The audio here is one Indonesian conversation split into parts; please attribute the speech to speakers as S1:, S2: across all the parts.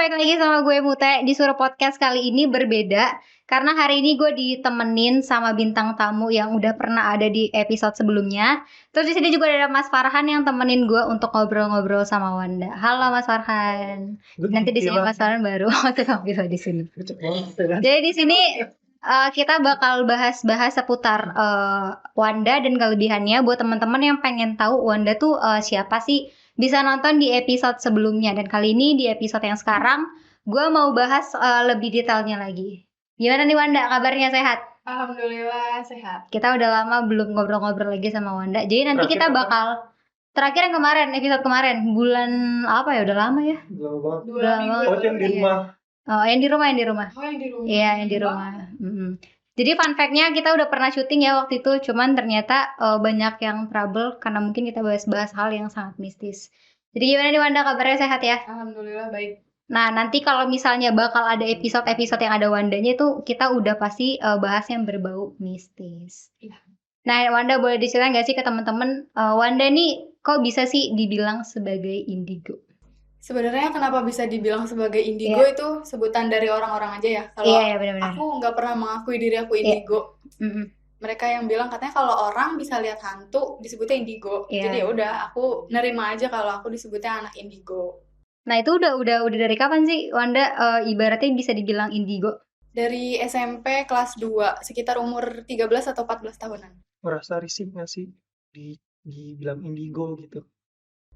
S1: balik lagi sama gue Mute di Suruh Podcast. Kali ini berbeda karena hari ini gue ditemenin sama bintang tamu yang udah pernah ada di episode sebelumnya. Terus di sini juga ada Mas Farhan yang temenin gue untuk ngobrol-ngobrol sama Wanda. Halo Mas Farhan. Nanti di sini Mas Farhan baru tampil di sini. Jadi di sini kita bakal bahas seputar Wanda dan kelebihannya. Buat teman-teman yang pengen tahu Wanda tuh siapa sih, bisa nonton di episode sebelumnya. Dan kali ini di episode yang sekarang gue mau bahas lebih detailnya lagi. Gimana nih Wanda, kabarnya sehat?
S2: Alhamdulillah sehat.
S1: Kita udah lama belum ngobrol-ngobrol lagi sama Wanda. Jadi nanti kita bakal terakhir yang kemarin, episode kemarin, bulan apa ya, udah lama ya?
S2: Dua minggu.
S3: Oh, yang di rumah.
S1: Oh, yang di rumah.
S2: Oh, yang di rumah.
S1: Iya, yang di rumah. Jadi fun fact-nya kita udah pernah syuting ya waktu itu, cuman ternyata banyak yang trouble karena mungkin kita bahas-bahas hal yang sangat mistis. Jadi gimana nih Wanda, kabarnya sehat ya?
S2: Alhamdulillah baik.
S1: Nah, nanti kalau misalnya bakal ada episode-episode yang ada Wandanya itu kita udah pasti bahas yang berbau mistis.
S2: Iya.
S1: Nah, Wanda boleh diceritain nggak sih ke teman-teman, Wanda nih kok bisa sih dibilang sebagai indigo?
S2: Sebenarnya kenapa bisa dibilang sebagai indigo itu sebutan dari orang-orang aja ya. Kalau
S1: Iya, benar-benar.
S2: aku nggak pernah mengakui diri aku indigo. Mereka yang bilang katanya kalau orang bisa lihat hantu disebutnya indigo.
S1: Iya.
S2: Jadi ya udah, aku nerima aja kalau aku disebutnya anak indigo.
S1: Nah, itu udah dari kapan sih Wanda ibaratnya bisa dibilang indigo?
S2: Dari SMP kelas 2, sekitar umur 13 atau 14 tahunan.
S3: Merasa risih nggak sih dibilang indigo gitu?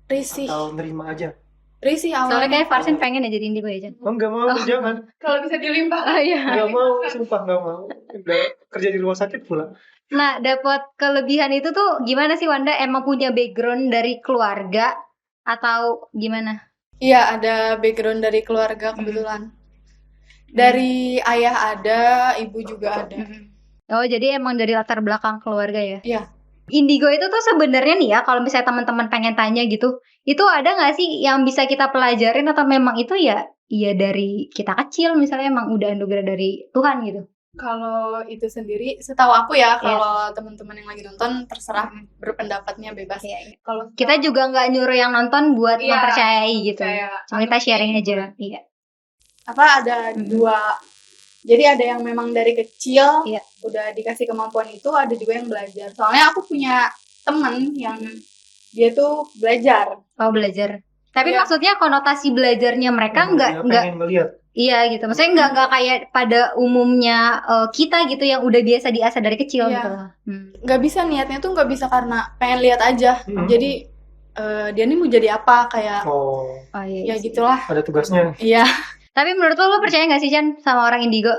S2: Risih.
S3: Atau nerima aja?
S2: Risih
S1: Soalnya
S2: awalnya.
S1: kayak Farsin pengen ya jadi indigo ya, Jan?
S3: Oh, nggak mau, jangan.
S2: Kalau bisa dilimpah.
S1: Oh iya.
S3: Nggak mau, sumpah nggak mau. Udah kerja di rumah sakit pula.
S1: Nah, dapat kelebihan itu tuh gimana sih Wanda? Emang punya background dari keluarga atau gimana?
S2: Iya, ada background dari keluarga kebetulan. Dari ayah ada, ibu juga ada.
S1: Oh, jadi emang dari latar belakang keluarga ya?
S2: Iya.
S1: Indigo itu tuh sebenarnya nih ya, kalau misalnya teman-teman pengen tanya gitu, itu ada nggak sih yang bisa kita pelajarin atau memang itu ya dari kita kecil misalnya emang udah anugerah dari Tuhan gitu?
S2: Kalau itu sendiri, setahu aku ya, kalau teman-teman yang lagi nonton terserah berpendapatnya bebas. Kalau
S1: Kita juga nggak nyuruh yang nonton buat mempercayai gitu. Cuma kita sharing aja. Iya.
S2: Apa ada dua. Jadi ada yang memang dari kecil udah dikasih kemampuan itu, ada juga yang belajar. Soalnya aku punya teman yang dia tuh belajar.
S1: Oh, belajar. Tapi maksudnya konotasi belajarnya mereka nggak
S3: pengen ngeliat.
S1: Iya gitu. Maksudnya nggak kayak pada umumnya kita gitu yang udah biasa diasah dari kecil gitu.
S2: Nggak bisa, niatnya tuh nggak bisa karena pengen lihat aja. Jadi dia nih mau jadi apa kayak
S1: iya,
S2: ya gitulah.
S3: Ada tugasnya.
S2: Iya.
S1: Tapi menurut lo percaya nggak sih Chan sama orang indigo?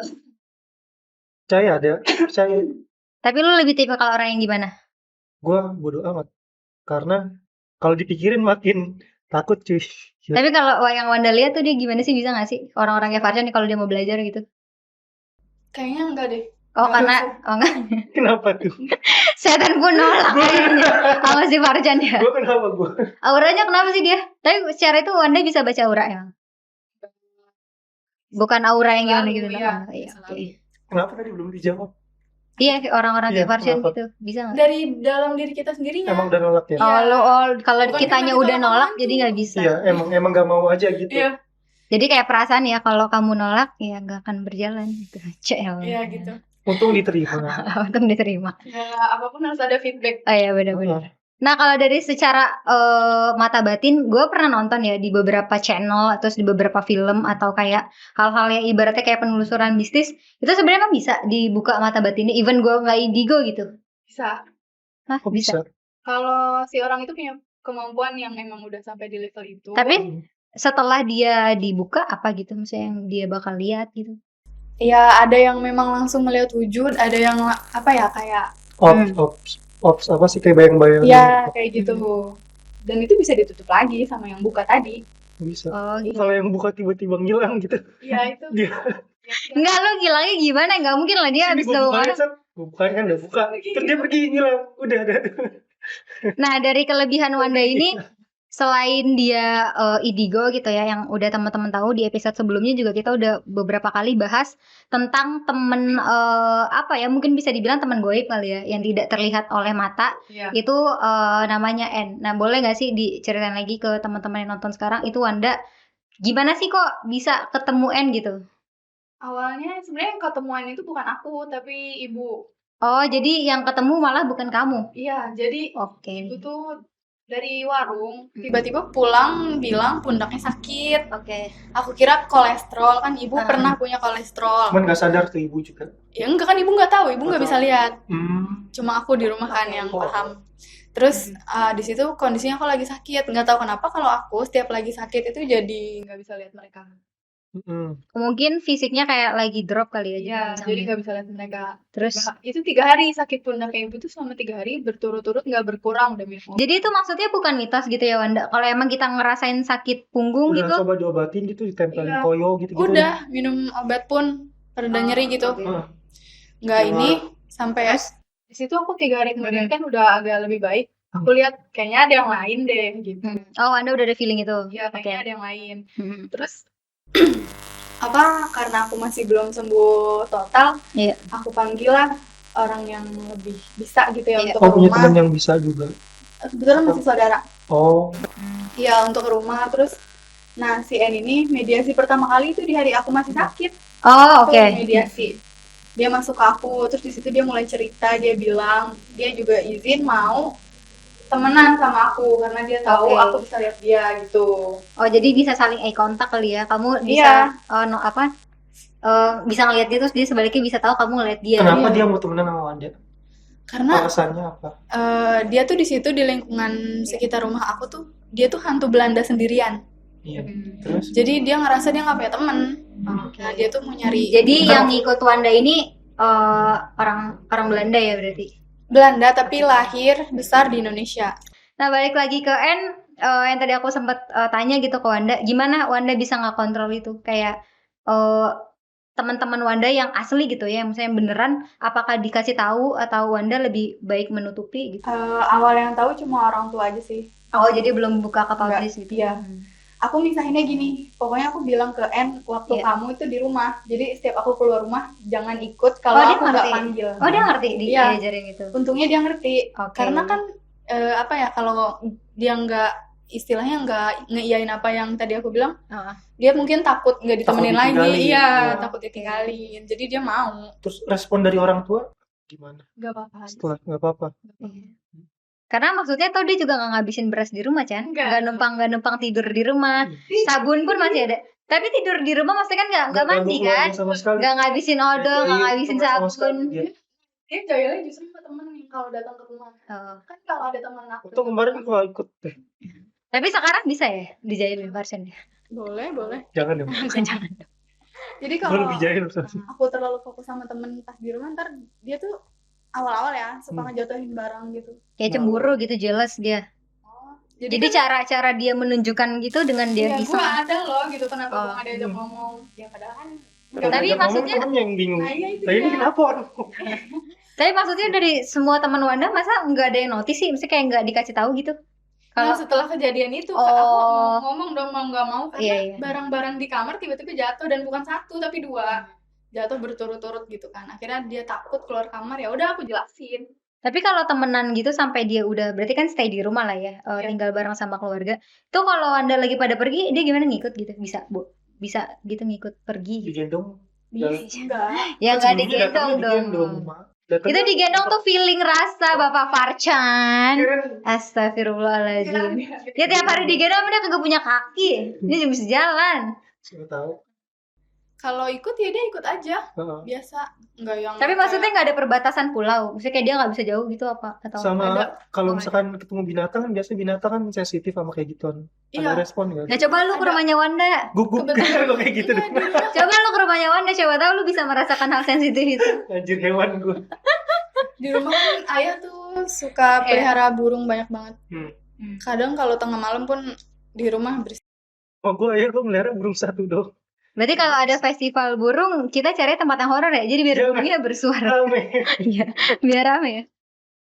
S3: Percaya.
S1: Tapi lo lebih tipe kalau orang yang gimana?
S3: Gua bodo amat. Karena kalau dipikirin makin takut cuy.
S1: Tapi kalau yang Wanda lihat tuh dia gimana sih, bisa nggak sih orang-orang kayak Farshan nih kalau dia mau belajar gitu?
S2: Kayaknya enggak deh.
S1: Oh karena enggak.
S3: Kenapa tuh?
S1: Setan pun nolak kayaknya sama si Farshan ya.
S3: Gua kenapa gua?
S1: Auranya kenapa sih dia? Tapi secara itu Wanda bisa baca aura emang? Bukan aura yang gimana gitu.
S2: Iya.
S1: Oke.
S3: Kenapa tadi belum dijawab?
S1: Iya, orang-orang kayak Farshan
S3: kenapa?
S1: gitu, bisa nggak?
S2: Dari dalam diri kita sendirinya.
S3: Emang udah nolak ya?
S1: Kalau
S2: Bukan
S1: kitanya
S2: karena
S1: udah
S2: kita
S1: nolak
S2: orang
S1: jadi
S2: hantu.
S1: nggak bisa.
S3: Iya, emang gak mau aja gitu.
S2: Iya.
S1: Jadi kayak perasaan ya, kalau kamu nolak ya nggak akan berjalan gitu.
S2: Iya gitu.
S3: Untung diterima.
S1: Untung diterima.
S2: Ya apapun harus ada feedback.
S1: Oh iya benar-benar. Nah kalau dari secara mata batin, gue pernah nonton ya di beberapa channel, terus di beberapa film atau kayak hal-hal yang ibaratnya kayak penelusuran mistis, itu sebenarnya bisa dibuka mata batinnya, even gue nggak indigo gitu.
S2: Bisa.
S1: Hah,
S3: Kok bisa?
S2: Kalau si orang itu punya kemampuan yang emang udah sampai di level itu.
S1: Tapi setelah dia dibuka apa gitu, misalnya yang dia bakal lihat gitu?
S2: Ya ada yang memang langsung melihat wujud, ada yang apa ya kayak
S3: Ops apa sih kayak bayang-bayang?
S2: ya kayak gitu. Dan itu bisa ditutup lagi sama yang buka tadi.
S3: Bisa.
S1: Oh gitu.
S3: Kalau yang buka tiba-tiba ngilang gitu.
S2: Iya itu.
S3: Dia.
S1: Enggak, lo gilangnya gimana? Nggak mungkin lah dia habis tahu orang.
S3: Gue bukain kan udah buka. Terus dia pergi ngilang. Udah ada.
S1: Nah dari kelebihan Wanda ini, selain dia indigo gitu ya, yang udah teman-teman tahu di episode sebelumnya juga kita udah beberapa kali bahas tentang temen apa ya, mungkin bisa dibilang teman goib kali ya, yang tidak terlihat oleh mata. Itu namanya N. Nah boleh nggak sih diceritain lagi ke teman-teman yang nonton sekarang, itu Wanda Gimana sih kok bisa ketemu N gitu?
S2: Awalnya sebenarnya yang ketemuan itu bukan aku tapi ibu.
S1: Oh, jadi yang ketemu malah bukan kamu?
S2: Iya, jadi
S1: Oke.
S2: ibu tuh dari warung tiba-tiba pulang bilang pundaknya sakit.
S1: Oke.
S2: Aku kira kolesterol, kan ibu pernah punya kolesterol.
S3: Cuman nggak sadar tuh ibu juga.
S2: Ya enggak, kan ibu nggak tahu, ibu nggak bisa lihat. Cuma aku di rumah kan yang
S3: Oh.
S2: paham. Terus di situ kondisinya aku lagi sakit, nggak tahu kenapa kalau aku setiap lagi sakit itu jadi nggak bisa lihat mereka.
S1: Mungkin fisiknya kayak lagi drop kali ya.
S2: Iya, jadi nggak bisa lihat mereka.
S1: Terus
S2: Itu 3 hari sakit pundaknya ibu tuh selama 3 hari berturut-turut nggak berkurang demi Allah.
S1: jadi itu maksudnya bukan mitos gitu ya Wanda. Kalau emang kita ngerasain sakit punggung
S3: Udah
S1: gitu.
S3: coba diobatin gitu, ditempelin
S2: Iya.
S3: koyo gitu.
S2: Udah minum obat pun reda nyeri gitu. Nggak ini sampai di situ aku 3 hari kemudian kan udah agak lebih baik. Aku lihat kayaknya ada yang lain deh gitu.
S1: Oh, Anda udah ada feeling itu?
S2: Iya, kayaknya ada yang lain. Terus karena aku masih belum sembuh total, aku panggil lah orang yang lebih bisa gitu ya untuk ke
S3: punya
S2: rumah.
S3: teman yang bisa juga.
S2: Kebetulan masih saudara.
S3: Oh.
S2: Iya, untuk ke rumah. Terus nah si N ini mediasi pertama kali itu di hari aku masih sakit.
S1: Oh, oke.
S2: Mediasi. Dia masuk ke aku, terus di situ dia mulai cerita, dia bilang dia juga izin mau temenan sama aku karena dia tahu aku bisa lihat dia gitu.
S1: Oh, jadi bisa saling eye contact kali ya. Kamu bisa bisa ngeliat dia terus dia sebaliknya bisa tahu kamu ngeliat dia.
S3: Kenapa dia mau temenan sama Wanda?
S2: Karena
S3: alasannya apa?
S2: Dia tuh di situ di lingkungan sekitar rumah aku tuh dia tuh hantu Belanda sendirian.
S3: Iya. Terus?
S2: Jadi dia ngerasa dia nggak punya temen. Nah dia tuh mau nyari.
S1: Jadi yang ikut Wanda ini orang Belanda ya berarti?
S2: Belanda tapi lahir besar di Indonesia.
S1: Nah balik lagi ke N, yang tadi aku sempat tanya gitu ke Wanda, gimana Wanda bisa nggak kontrol itu? Kayak teman-teman Wanda yang asli gitu ya, misalnya beneran, apakah dikasih tahu atau Wanda lebih baik menutupi gitu?
S2: Awal yang tahu cuma orang tua aja sih.
S1: Oh jadi belum buka ke publis gitu?
S2: Iya. Aku misahinnya gini, pokoknya aku bilang ke N waktu kamu itu di rumah. Jadi setiap aku keluar rumah jangan ikut kalau aku nggak panggil.
S1: Oh dia ngerti diajarin itu.
S2: Untungnya dia ngerti. Karena kan kalau dia nggak istilahnya nggak ngeiyain apa yang tadi aku bilang, dia mungkin takut nggak ditemenin lagi. Iya, takut ditinggalin. Jadi dia mau.
S3: Terus respon dari orang tua gimana?
S2: Nggak apa-apa.
S3: Setelah nggak apa-apa.
S1: Karena maksudnya tau dia juga nggak ngabisin beras di rumah kan, nggak numpang tidur di rumah, sabun pun masih ada. Tapi tidur di rumah maksudnya kan nggak mandi kan, nggak ngabisin odol, nggak ngabisin sabun.
S2: Dia jahilnya justru sama temen nih kalau datang ke rumah. Kan kalau ada teman aku.
S3: Itu kemarin gua ikut deh.
S1: Tapi sekarang bisa ya dijahilin versionnya?
S2: Boleh.
S3: Jangan dong.
S1: Jangan.
S2: Jadi kalau aku terlalu fokus sama temen pas di rumah, ntar dia tuh awal-awal ya suka ngejatuhin barang gitu.
S1: Kayak cemburu gitu, jelas dia. Jadi kan, cara dia menunjukkan gitu dengan dia
S2: iseng. Gue ada loh gitu, kenapa gue gak diajak ngomong. Ya padahal kan.
S1: Tapi maksudnya
S3: yang bingung. Tapi ini kenapa?
S1: Tapi maksudnya dari semua teman Wanda masa nggak ada yang notice sih? Maksudnya kayak nggak dikasih tahu gitu?
S2: Kalau setelah kejadian itu, aku ngomong dong mau nggak mau karena barang-barang di kamar tiba-tiba jatuh dan bukan 1 tapi 2 jatuh berturut-turut gitu kan. Akhirnya dia takut keluar kamar, ya udah aku jelasin.
S1: Tapi kalau temenan gitu sampai dia udah berarti kan stay di rumah lah ya, tinggal bareng sama keluarga. Itu kalau Anda lagi pada pergi, dia gimana ngikut gitu? Bisa gitu ngikut pergi?
S3: Digendong?
S1: Ya nggak digendong dong. Itu digendong tuh feeling rasa Bapak Farcan. Astagfirullahaladzim. Ya tiap hari digendong dia kagak punya kaki. Dia bisa jalan.
S3: Siapa tahu.
S2: Kalau ikut ya dia ikut aja. Biasa. Enggak yang.
S1: Tapi maksudnya nggak ada perbatasan pulau. Maksudnya kayak dia nggak bisa jauh gitu apa? Atau
S3: sama kalau misalkan ketemu binatang kan biasanya binatang kan sensitif sama kayak gituan. Ada respon nggak?
S1: Nah coba lu ke rumahnya Wanda.
S3: Gugup kalau kayak gitu.
S1: Coba lu ke rumahnya Wanda, coba tahu lu bisa merasakan hal sensitif itu.
S3: Anjir hewan gue.
S2: Di rumah kan ayah tuh suka pelihara burung banyak banget. Kadang kalau tengah malam pun di rumah bersih.
S3: Oh gue melihara burung 1 dong.
S1: Berarti kalau ada festival burung, kita cari tempat yang horor ya. Jadi biar burungnya bersuara. Iya, biar rame ya.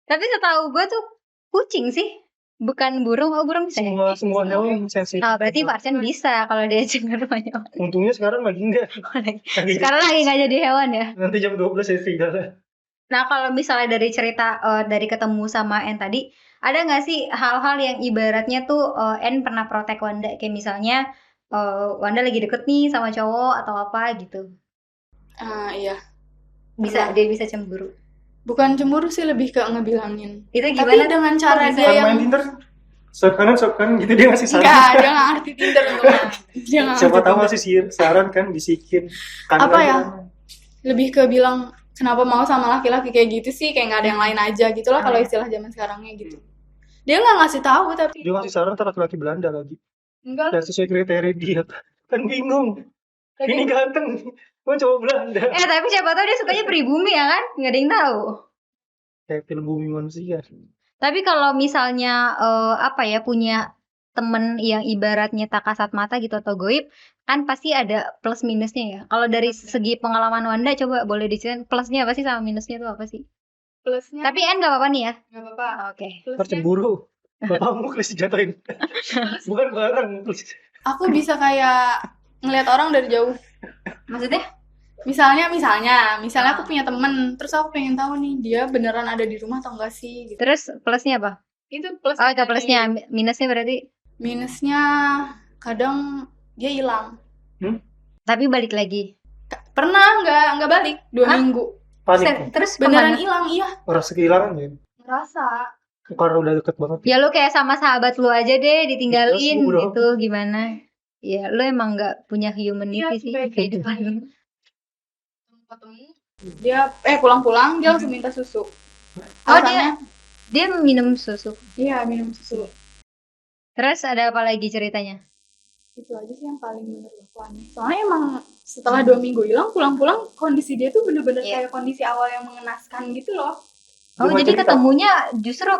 S1: Tapi setahu gue tuh kucing sih, bukan burung. Oh burung bisa ya?
S3: Semua hewan sensitif.
S1: Oh berarti Farcan bisa kalau dia ke rumahnya.
S3: Untungnya sekarang lagi enggak.
S1: Sekarang lagi nggak jadi hewan ya.
S3: Nanti jam 12 saya tinggal.
S1: Nah kalau misalnya dari cerita dari ketemu sama N tadi, ada nggak sih hal-hal yang ibaratnya tuh N pernah protek Wanda, kayak misalnya Wanda lagi deket nih sama cowok atau apa gitu.
S2: Iya.
S1: Dia bisa cemburu.
S2: Bukan cemburu sih, lebih ke ngebilangin.
S1: Itu
S2: Tapi
S1: gimana?
S2: dengan cara
S1: bisa
S2: dia
S3: Kan
S2: yang
S3: main Tinder, swipe kanan gitu dia ngasih saran.
S2: enggak, dia nggak ngerti Tinder untungnya. Dia nggak
S3: Siapa
S2: ngerti
S3: tahu
S2: Tinder.
S3: ngasih saran kan, bisikin. Kanan
S2: Apa
S3: aja.
S2: ya? Lebih ke bilang kenapa mau sama laki-laki kayak gitu sih, kayak nggak ada yang lain aja gitu lah kalau istilah zaman sekarangnya gitu. Dia nggak ngasih tahu tapi
S3: Dia ngasih saran ntar laki-laki Belanda lagi.
S2: enggak
S3: Dan sesuai kriteria dia. Kan bingung. Ini ganteng. Gua coba Belanda.
S1: Tapi siapa tahu dia sukanya pribumi ya kan? Nggak ada yang tahu.
S3: Kayak film Bumi Manusia.
S1: Tapi kalau misalnya punya temen yang ibaratnya tak kasat mata gitu atau goib, kan pasti ada plus minusnya ya. Kalau dari segi pengalaman Wanda, coba boleh diceritain plusnya apa sih sama minusnya tuh apa sih?
S2: plusnya
S1: Tapi nggak apa-apa nih ya.
S2: nggak apa-apa.
S1: Oke.
S3: Ntar cemburu. Bapakmu please jatuhin. Bukan bareng. Please.
S2: Aku bisa kayak ngelihat orang dari jauh.
S1: Maksudnya?
S2: Misalnya aku punya temen, terus aku pengen tahu nih dia beneran ada di rumah atau enggak sih gitu.
S1: Terus plusnya apa?
S2: Itu plus.
S1: Oh, itu plusnya. Minusnya berarti?
S2: Minusnya kadang dia hilang.
S1: Tapi balik lagi.
S2: Pernah nggak balik 2 minggu.
S3: Panik.
S1: Terus
S2: Beneran
S1: kemana?
S2: hilang, iya.
S3: Merasa kehilangan ya.
S2: Ngerasa.
S3: Karena udah deket banget.
S1: Ya lu kayak sama sahabat lu aja deh ditinggalin
S3: Terus, bro.
S1: gitu, gimana? Ya lu emang nggak punya humanity
S2: Iya,
S1: sih
S2: kayak
S1: kehidupan
S2: gitu.
S1: lu.
S2: Ketemu dia pulang-pulang dia langsung minta susu.
S1: Oh,
S2: Alasannya,
S1: dia minum susu.
S2: iya minum susu.
S1: Terus ada apa lagi ceritanya?
S2: Itu aja sih yang paling menurut aku aneh. Soalnya emang setelah 2 minggu hilang, pulang-pulang kondisi dia tuh bener-bener
S1: Iya.
S2: kayak kondisi awal yang mengenaskan gitu loh.
S1: Oh,
S3: Dia
S1: jadi
S3: cerita.
S1: ketemunya justru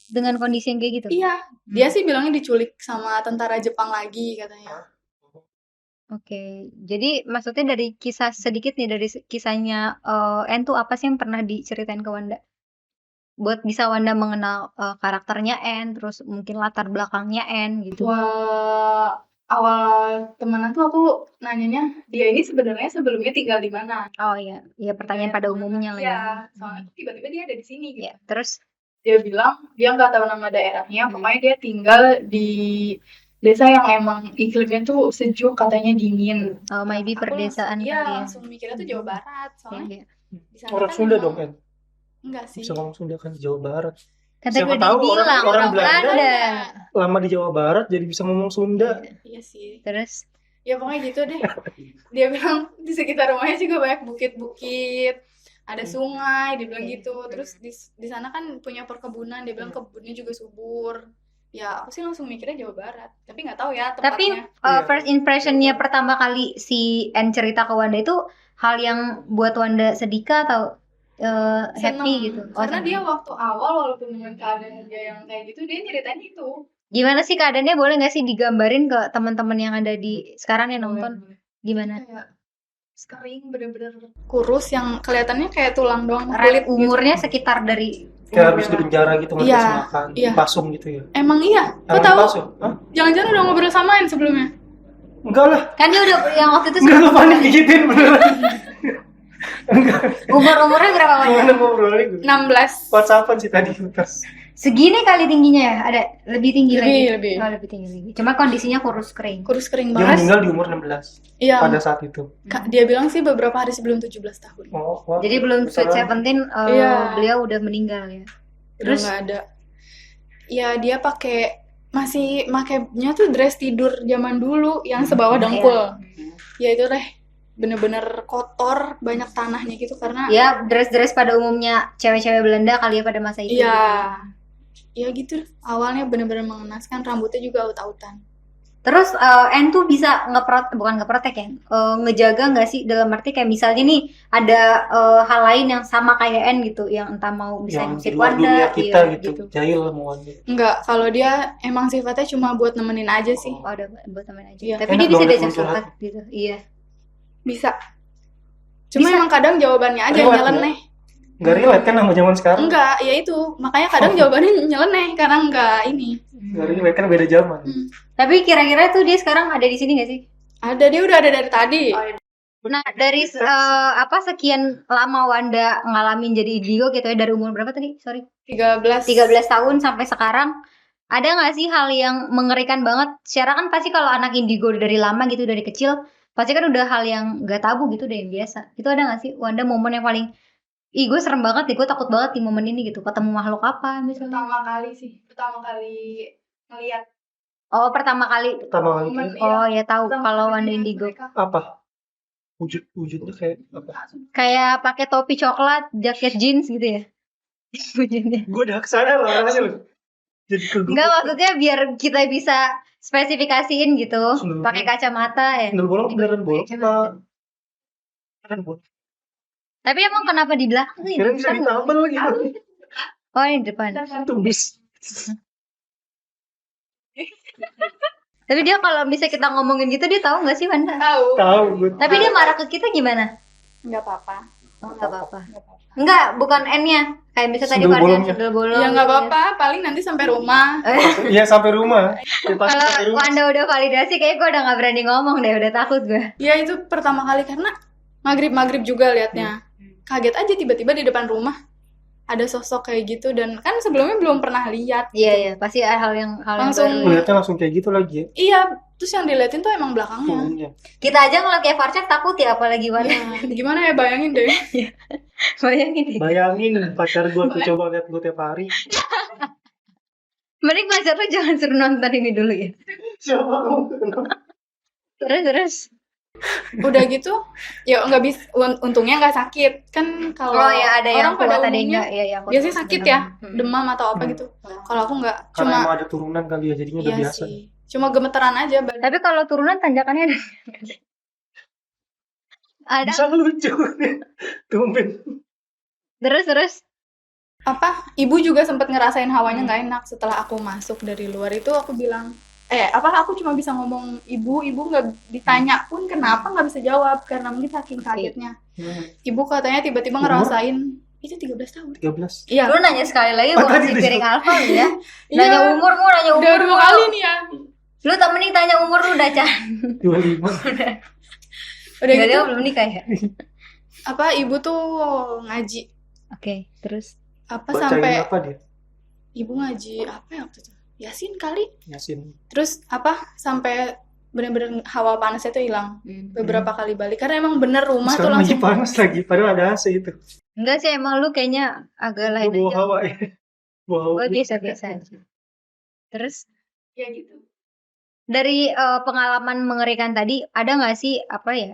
S1: dengan kondisi yang kayak gitu?
S2: Iya, dia sih bilangnya diculik sama tentara Jepang lagi katanya.
S1: Oke, jadi maksudnya dari kisah sedikit nih dari kisahnya N tuh apa sih yang pernah diceritain ke Wanda? Buat bisa Wanda mengenal karakternya N, terus mungkin latar belakangnya N gitu.
S2: Wah, awal temenan tuh aku nanyanya dia ini sebenarnya sebelumnya tinggal di mana?
S1: Oh iya, iya pertanyaan pada umumnya lah ya.
S2: Iya, soalnya tiba-tiba dia ada di sini gitu.
S1: Iya, terus
S2: Dia bilang dia nggak tahu nama daerahnya, pokoknya dia tinggal di desa yang emang iklimnya tuh sejuk, katanya dingin.
S1: maybe
S2: Aku
S1: perdesaan
S2: langsung, iya,
S1: kali ya.
S2: langsung mikirnya tuh Jawa Barat, soalnya
S1: Iya.
S2: di sana
S3: Orang
S2: kan
S3: Sunda
S2: emang-
S3: dong kan.
S2: Enggak sih.
S3: Bisa ngomong Sunda kan di Jawa Barat.
S1: Kata
S3: Siapa
S1: gue
S3: tahu
S1: dibilang
S3: orang Belanda. Lama di Jawa Barat jadi bisa ngomong Sunda.
S2: Iya sih.
S1: Terus
S2: Ya pokoknya gitu deh. Dia bilang di sekitar rumahnya juga banyak bukit-bukit, ada sungai, dia bilang gitu. Terus di sana kan punya perkebunan, dia bilang kebunnya juga subur. Ya aku sih langsung mikirnya Jawa Barat, tapi nggak tahu ya
S1: tapi
S2: tempatnya.
S1: first impressionnya pertama kali si N cerita ke Wanda itu hal yang buat Wanda sedih kah atau happy
S2: Seneng.
S1: gitu?
S2: Karena
S1: seneng.
S2: dia waktu awal walaupun dengan keadaan dia yang kayak gitu, dia nyeritain itu.
S1: Gimana sih keadaannya, boleh nggak sih digambarin ke teman-teman yang ada di sekarang yang nonton?
S2: Boleh.
S1: Gimana?
S2: Kayak kering, bener-bener kurus yang kelihatannya kayak tulang doang.
S1: Kulit
S2: Kulit
S1: umurnya sekitar dari
S3: Kayak habis di penjara gitu nggak
S2: Iya,
S3: dikasih makan,
S2: iya.
S3: dipasung gitu ya.
S2: Emang iya, kok
S3: Emang
S2: tahu?
S3: dipasung? Hah?
S2: Jangan-jangan udah ngobrol samain sebelumnya?
S3: Enggak lah,
S1: kan dia udah yang waktu itu
S3: enggak panik digitin beneran.
S1: umurnya berapa banyak?
S3: Gimana ngobrolnya gue?
S2: 16.
S3: WhatsAppan sih tadi pas.
S1: Segini kali tingginya ya? Ada lebih tinggi lagi?
S2: Lebih.
S1: Oh, lebih tinggi lagi. Cuma kondisinya kurus kering.
S2: Kurus kering
S3: Dia
S2: banget.
S3: meninggal di umur 16
S2: Iya.
S3: pada saat itu.
S2: Dia bilang sih beberapa hari sebelum 17 tahun.
S3: Oh, wah.
S1: Jadi belum Sweet
S3: Beneran.
S1: 17
S2: Iya.
S1: beliau udah meninggal ya.
S2: Terus nggak ada. Ya dia masih makainya tuh dress tidur zaman dulu yang sebawah dengkul. Ya itu deh. Bener-bener kotor, banyak tanahnya gitu karena
S1: Ya, dress-dress pada umumnya cewek-cewek Belanda kali ya pada masa itu.
S2: iya. Ya gitu. Awalnya bener-bener mengenaskan, rambutnya juga aut-autan.
S1: Terus N tuh bisa bukan ngeprotek ya, ngejaga nggak sih, dalam arti kayak misalnya nih ada hal lain yang sama kayak N gitu, yang entah mau bisa
S3: Yang
S1: ngusir
S3: di luar dunia
S1: Wanda,
S3: kita
S1: iya,
S3: gitu. Jahil lah mau Wanda.
S2: Enggak, kalau dia emang sifatnya cuma buat nemenin aja sih.
S1: Oh, ada buat temen aja.
S2: Iya.
S1: Tapi
S3: Enak
S1: dia bisa
S3: dong,
S1: diajak
S3: temen curhat.
S1: curhat gitu. Iya.
S2: Bisa. Cuma
S1: Bisa.
S2: emang kadang jawabannya aja yang
S3: Relate,
S2: nyeleneh.
S3: Nggak relate kan sama zaman sekarang.
S2: Enggak, ya itu. Makanya kadang jawabannya nyeleneh karena enggak ini.
S3: Nggak relate kan beda zaman.
S1: Tapi kira-kira tuh dia sekarang ada di sini nggak sih?
S2: Ada, dia udah ada dari tadi.
S1: Nah, dari sekian lama Wanda ngalamin jadi indigo gitu ya, dari umur berapa tadi? Sorry.
S2: 13
S1: 13 tahun sampai sekarang, Ada nggak sih hal yang mengerikan banget? Secara kan pasti kalau anak indigo dari lama gitu, dari kecil, pasti kan udah hal yang nggak tabu gitu, udah yang biasa. Itu ada nggak sih, Wanda, momen yang paling, ih gue serem banget nih, gue takut banget di momen ini gitu, ketemu makhluk apa misalnya?
S2: Pertama kali ngeliat
S1: Oh, pertama kali.
S2: momen,
S1: Oh ya tahu
S2: pertama
S1: kalau
S2: kali
S1: Wanda
S2: ngeliat
S1: indigo.
S2: mereka.
S3: Apa? Wujudnya kayak apa?
S1: Kayak pakai topi coklat, jaket jeans gitu ya. Wujudnya.
S3: Gue udah kesana loh arahnya loh. Jadi
S1: Enggak, maksudnya biar kita bisa spesifikasiin gitu.
S3: Sundel
S1: Pakai kacamata ya.
S3: Sundel bolong beneran bolong
S1: Kacamata.
S3: apa? Beneran bolong.
S1: Tapi emang kenapa di belakang?
S3: Kira bisa ditambal lagi.
S1: Oh, ini di depan.
S3: Tumbis.
S1: Tapi dia kalau bisa kita ngomongin gitu, dia tahu nggak sih, Wanda?
S3: Tahu gue.
S1: Tapi dia marah ke kita gimana?
S2: Nggak apa-apa.
S1: Oh, nggak apa-apa. Enggak, bukan N-nya. Kayak bisa tadi
S3: Sundel
S1: varian
S3: bolongnya.
S1: sundel bolong.
S2: Ya nggak apa-apa, paling nanti sampai rumah.
S3: Iya sampai rumah. Ya, pasti sampai
S1: Kalau
S3: rumah.
S1: Wanda udah validasi, kayak gue udah nggak berani ngomong deh, udah takut gue.
S2: Ya itu pertama kali karena maghrib juga liatnya. Kaget aja tiba-tiba di depan rumah ada sosok kayak gitu, dan kan sebelumnya belum pernah lihat.
S1: Iya, pasti ada hal yang
S2: Langsung-
S1: baru.
S3: Melihatnya langsung kayak gitu lagi ya.
S2: Iya, terus yang diliatin tuh emang belakangnya.
S3: Punggungnya.
S1: Kita aja ngeliat kayak Farcek takut ya, apalagi Wanda.
S2: Ya, gimana ya, bayangin deh.
S1: Bayangin deh.
S3: Bayangin pacar gue tuh coba lihat gue tiap hari.
S1: Mending pacar lo jangan suruh nonton ini dulu ya.
S3: Siapa kamu?
S1: Terus.
S2: Udah gitu, ya nggak bisa. Untungnya nggak sakit kan. Kalau
S1: Oh ya, ada yang
S2: orang pada
S1: kuat, ada yang
S2: umumnya
S1: enggak. Iya, aku
S2: biasanya
S1: tahu
S2: sakit
S1: sebenarnya.
S2: ya, demam atau apa gitu. Kalau aku nggak,
S3: Karena
S2: cuma
S3: emang ada turunan kali ya, jadinya udah
S2: iya
S3: biasa.
S2: sih, cuma gemeteran aja.
S1: Tapi kalau turunan tanjakannya ada. Ada.
S3: Bisa lucu. Tumben.
S1: Terus.
S2: Apa, ibu juga sempat ngerasain hawanya nggak enak setelah aku masuk dari luar. Itu aku bilang, aku cuma bisa ngomong ibu nggak ditanya pun kenapa nggak bisa jawab, karena mungkin saking kagetnya. Ibu katanya tiba-tiba ngerasain itu 13 tahun.
S3: 13.
S2: Iya.
S1: Lu nanya sekali lagi, gue
S3: tadi
S1: kasih
S3: tuh.
S1: piring alfa lu ya.
S2: Iya.
S1: Nanya umur, mau nanya umur.
S2: Udah 2 kali nih ya.
S1: Lu tak mending tanya umur lu udah, Chan.
S3: 25.
S2: Udah
S1: Enggak,
S2: gitu,
S1: dia belum nikah ya.
S2: apa, ibu tuh ngaji.
S1: Oke, terus.
S2: Apa
S3: Bacain
S2: sampai
S3: apa dia?
S2: ibu ngaji apa ya waktu itu? Yasin kali.
S3: Yasin.
S2: Terus apa, sampai bener-bener hawa panasnya tuh hilang. Beberapa kali balik karena emang bener rumah tuh
S3: Sekarang lagi
S2: langsung
S3: panas lagi, padahal ada AC itu.
S1: Enggak sih, emang lu kayaknya agak lain
S3: Bawa
S1: aja.
S3: hawa ya. Bawa hawa.
S1: Gue biasa-biasa aja. Terus
S2: ya gitu.
S1: dari pengalaman mengerikan tadi, ada nggak sih apa ya,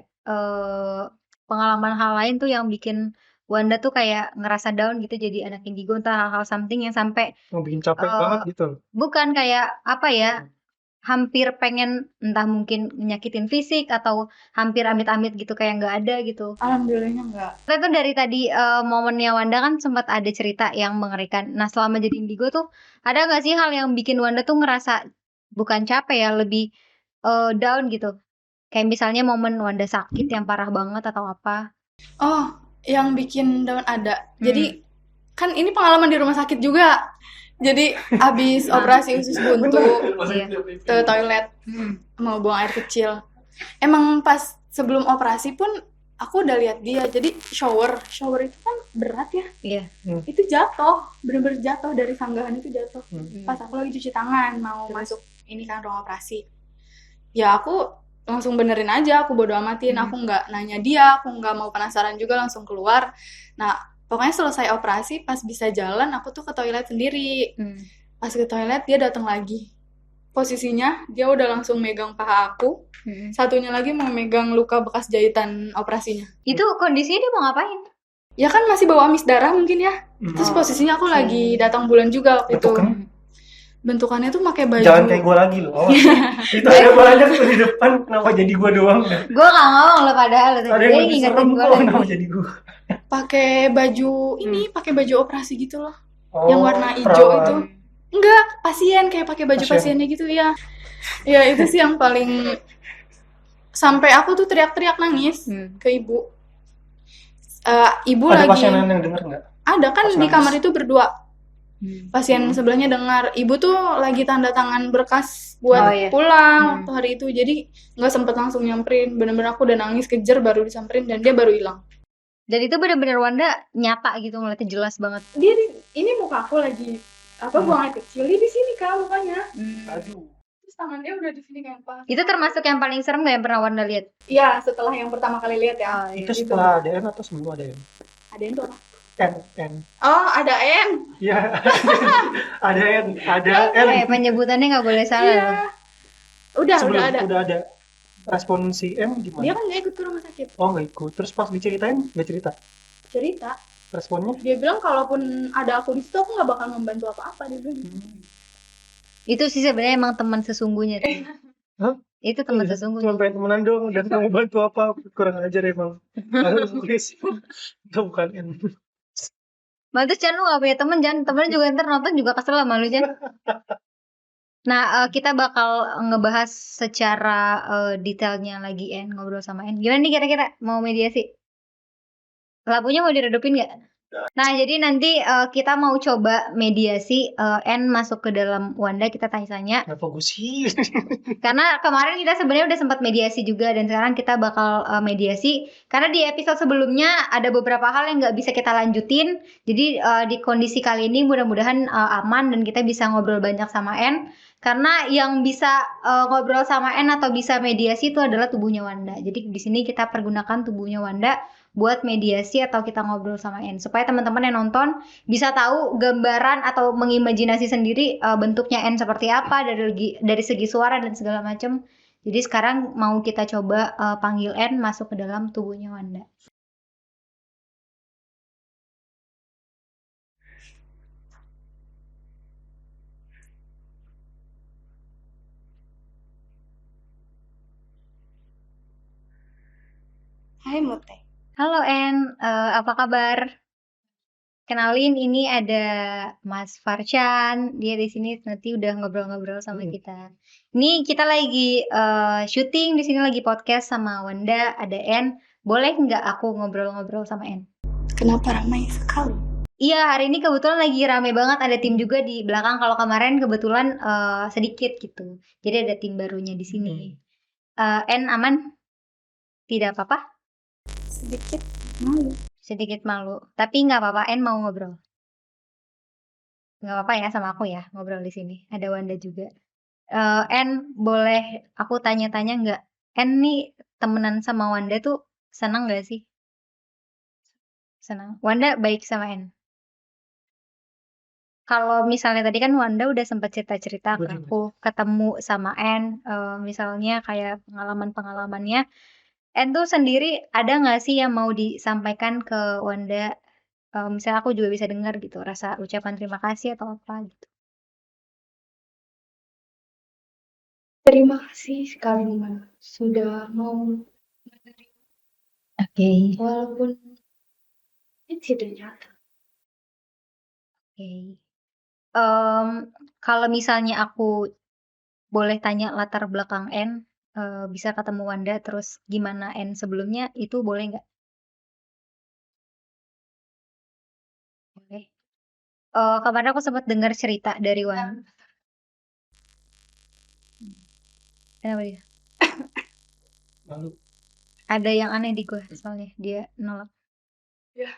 S1: pengalaman hal lain tuh yang bikin Wanda tuh kayak ngerasa down gitu jadi anak indigo, entah hal-hal something yang sampai
S3: Yang bikin capek
S1: Eh,
S3: banget gitu loh.
S1: bukan kayak apa ya, hampir pengen entah mungkin nyakitin fisik atau hampir amit-amit gitu kayak nggak ada gitu.
S2: Alhamdulillahnya enggak.
S1: Itu dari tadi momennya Wanda kan sempat ada cerita yang mengerikan. Nah selama jadi indigo tuh ada nggak sih hal yang bikin Wanda tuh ngerasa bukan capek ya, lebih down gitu? Kayak misalnya momen Wanda sakit yang parah banget atau apa?
S2: Oh, yang bikin down ada. Jadi kan ini pengalaman di rumah sakit juga. Jadi abis operasi usus buntu ke toilet mau buang air kecil. Emang pas sebelum operasi pun aku udah lihat dia. Jadi shower itu kan berat ya.
S1: Iya.
S2: Itu jatuh, bener-bener jatuh dari sanggahan itu jatuh. Pas aku lagi cuci tangan mau masuk ini kan ruang operasi. Ya aku langsung benerin aja, aku bodo amatin, aku nggak nanya dia, aku nggak mau penasaran juga, langsung keluar. Nah pokoknya selesai operasi, pas bisa jalan aku tuh ke toilet sendiri. Pas ke toilet dia datang lagi. Posisinya dia udah langsung megang paha aku, satunya lagi mau megang luka bekas jahitan operasinya.
S1: Itu kondisinya dia mau ngapain?
S2: Ya kan masih bawa amis darah mungkin ya. Terus posisinya aku lagi datang bulan juga waktu itu. Bentukannya tuh pakai baju.
S3: Jangan kayak gue lagi loh. Itu ada banyak tuh di depan, kenapa jadi gue doang?
S1: Gue nggak ngomong lo padahal.
S3: Ada
S1: Dia
S3: yang lebih
S1: ngingetin
S3: serem
S1: gue
S3: kok,
S1: lagi.
S3: kenapa jadi gue?
S2: Pakai baju ini, pakai baju operasi gitu loh.
S3: Oh,
S2: yang warna hijau
S3: perawat.
S2: itu. Enggak, pasien, kayak pakai baju pasiennya gitu ya. Ya itu sih yang paling, sampai aku tuh teriak-teriak nangis ke ibu. Ibu
S3: Ada
S2: lagi
S3: pasien yang denger nggak?
S2: ada kan
S3: Pas
S2: di
S3: nangis.
S2: kamar itu berdua. Pasien sebelahnya dengar. Ibu tuh lagi tanda tangan berkas buat
S1: Oh, iya.
S2: pulang waktu hari itu. Jadi nggak sempet langsung nyamperin. Bener-bener aku udah nangis kejer baru disamperin dan dia baru hilang.
S1: Dan itu benar-benar Wanda nyata gitu, ngeliatnya jelas banget.
S2: Dia ini muka aku lagi buang air kecil. Dia di sini Kak mukanya.
S3: Aduh.
S2: Terus tangannya udah di sini kan Pak.
S1: Itu termasuk yang paling serem gak yang pernah Wanda lihat?
S2: Iya, setelah yang pertama kali lihat ya.
S1: Oh, iya.
S3: Itu setelah ADN atau sebelum ADN?
S2: ADN tuh apa?
S3: N.
S2: Oh, ada N.
S3: Iya. ada N.
S1: Penyebutannya nggak boleh salah.
S2: Iya. Udah
S3: ada. Respon si M gimana?
S2: Dia kan nggak ikut ke rumah sakit.
S3: Oh, nggak ikut. Terus pas diceritain nggak cerita?
S2: Cerita.
S3: Responnya?
S2: Dia bilang kalaupun ada aku di situ aku nggak bakal membantu apa-apa dia bilang.
S1: Itu sih sebenarnya emang teman sesungguhnya tuh.
S3: Hah?
S1: Itu teman sesungguhnya.
S3: Cuma pengen temenan doang dan kamu bantu apa? Kurang ajar emang. Please. Itu bukan N.
S1: Mantus Chan lu gak punya temen juga ntar nonton juga kesel sama lu Chan. Nah kita bakal ngebahas secara detailnya lagi N, ngobrol sama N. Gimana nih kira-kira mau mediasi? Lampunya mau diredupin gak? Nah jadi nanti kita mau coba mediasi N masuk ke dalam Wanda, kita tanya-tanya.
S3: Kenapa gue sih?
S1: Karena kemarin kita sebenarnya udah sempat mediasi juga dan sekarang kita bakal mediasi. Karena di episode sebelumnya ada beberapa hal yang nggak bisa kita lanjutin. Jadi di kondisi kali ini mudah-mudahan aman dan kita bisa ngobrol banyak sama N. Karena yang bisa ngobrol sama N atau bisa mediasi itu adalah tubuhnya Wanda. Jadi di sini kita pergunakan tubuhnya Wanda buat mediasi atau kita ngobrol sama N supaya teman-teman yang nonton bisa tahu gambaran atau mengimajinasi sendiri bentuknya N seperti apa dari segi suara dan segala macam. Jadi sekarang mau kita coba panggil N masuk ke dalam tubuhnya Wanda.
S2: Hai Mute.
S1: Halo N, apa kabar? Kenalin ini ada Mas Farchan, dia di sini nanti udah ngobrol-ngobrol sama kita. Ini kita lagi syuting di sini lagi podcast sama Wanda, ada N. Boleh nggak aku ngobrol-ngobrol sama N?
S2: Kenapa ramai sekali?
S1: Iya, hari ini kebetulan lagi rame banget, ada tim juga di belakang. Kalau kemarin kebetulan sedikit gitu. Jadi ada tim barunya di sini. N aman? Tidak apa-apa? Sedikit malu. Tapi nggak apa-apa, N mau ngobrol. Nggak apa-apa ya sama aku ya ngobrol di sini. Ada Wanda juga. N boleh aku tanya-tanya nggak? N nih temenan sama Wanda tuh senang nggak sih? Senang. Wanda baik sama N. Kalau misalnya tadi kan Wanda udah sempat cerita-cerita ke aku ketemu sama N, misalnya kayak pengalaman-pengalamannya. N tuh sendiri ada nggak sih yang mau disampaikan ke Wanda? Misalnya aku juga bisa dengar gitu, rasa ucapan terima kasih atau apa gitu.
S2: Terima kasih sekali sudah mau menerima.
S1: Oke.
S2: Walaupun ini tidak nyata.
S1: Oke. Kalau misalnya aku boleh tanya latar belakang N, bisa ketemu Wanda terus gimana N sebelumnya itu boleh nggak? Boleh. Kemarin aku sempat dengar cerita dari Wanda. Kenapa dia?
S3: Lalu.
S1: Ada yang aneh di gue soalnya dia nolak.
S2: Ya.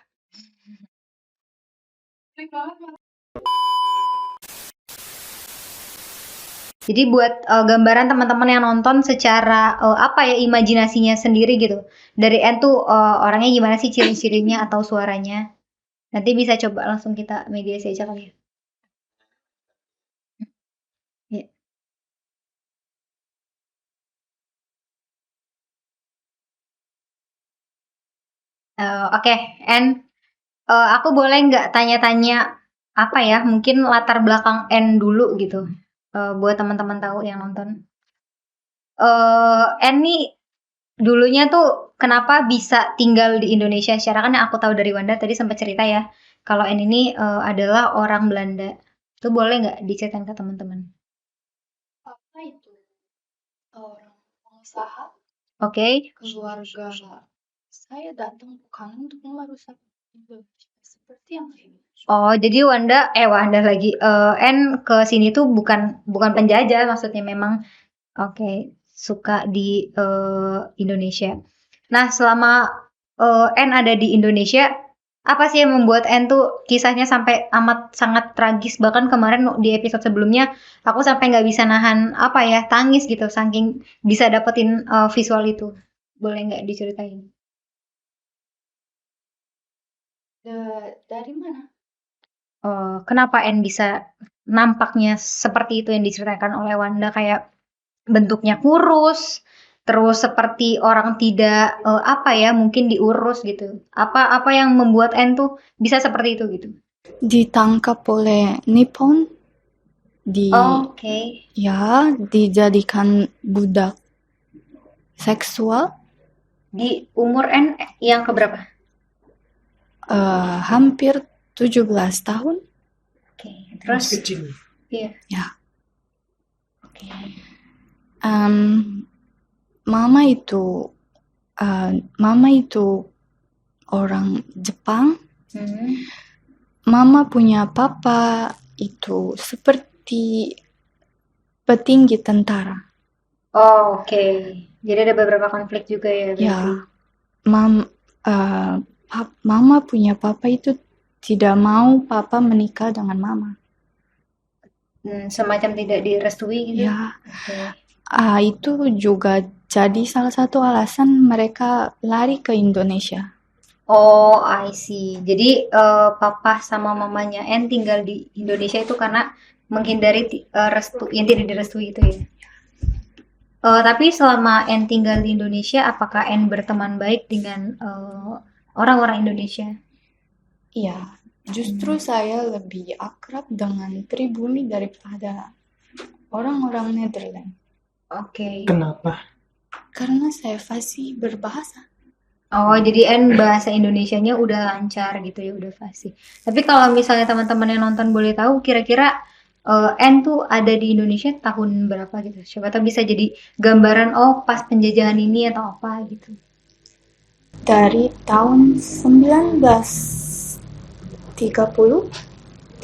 S1: Jadi buat gambaran teman-teman yang nonton secara apa ya imajinasinya sendiri gitu. Dari N tuh orangnya gimana sih ciri-cirinya atau suaranya? Nanti bisa coba langsung kita mediasi aja kali ya. Ya. Oke, N. Aku boleh nggak tanya-tanya apa ya? Mungkin latar belakang N dulu gitu. Buat teman-teman tahu yang nonton. N nih dulunya tuh kenapa bisa tinggal di Indonesia? Secara kan yang aku tahu dari Wanda tadi sempat cerita ya, kalau N ini adalah orang Belanda. Itu boleh nggak diceritain ke teman-teman?
S2: Apa itu? Orang pengusaha.
S1: Oke.
S2: Keluarga saya datang bukan untuk merusak Indonesia seperti yang ini.
S1: Oh, jadi Wanda lagi N ke sini tuh bukan penjajah, maksudnya memang oke, suka di Indonesia. Nah, selama N ada di Indonesia, Apa sih yang membuat N tuh kisahnya sampai amat sangat tragis, bahkan kemarin di episode sebelumnya aku sampai nggak bisa nahan apa ya, tangis gitu saking bisa dapetin visual itu. Boleh nggak diceritain?
S2: Dari mana?
S1: Kenapa N bisa nampaknya seperti itu yang diceritakan oleh Wanda, kayak bentuknya kurus, terus seperti orang tidak apa ya, mungkin diurus gitu. Apa yang membuat N tuh bisa seperti itu gitu?
S2: Ditangkap oleh Nippon,
S1: Oke.
S2: dijadikan budak seksual,
S1: Di umur N yang keberapa?
S2: hampir 17 tahun.
S1: Oke. Terus
S3: Masih kecil.
S1: iya.
S2: Ya.
S1: Oke.
S2: Mama itu orang Jepang.
S1: Hmm.
S2: Mama punya papa itu seperti petinggi tentara.
S1: Oh, oke. Jadi ada beberapa konflik juga ya berarti.
S2: Ya, mama punya papa itu tidak mau papa menikah dengan mama.
S1: Semacam tidak direstui gitu.
S2: Ya,
S1: Oke.
S2: itu juga jadi salah satu alasan mereka lari ke Indonesia.
S1: Oh, I see. Jadi papa sama mamanya N tinggal di Indonesia itu karena menghindari restu yang tidak direstui itu ya. Tapi selama N tinggal di Indonesia, apakah N berteman baik dengan orang-orang Indonesia?
S2: Iya, justru saya lebih akrab dengan pribumi daripada orang-orang Netherlands.
S1: Oke.
S3: Kenapa?
S2: Karena saya fasih berbahasa.
S1: Oh, jadi N bahasa Indonesianya udah lancar gitu ya, udah fasih. Tapi kalau misalnya teman-teman yang nonton boleh tahu, kira-kira N tuh ada di Indonesia tahun berapa gitu? Siapa tahu bisa jadi gambaran, oh pas penjajahan ini atau apa gitu.
S2: Dari tahun 1930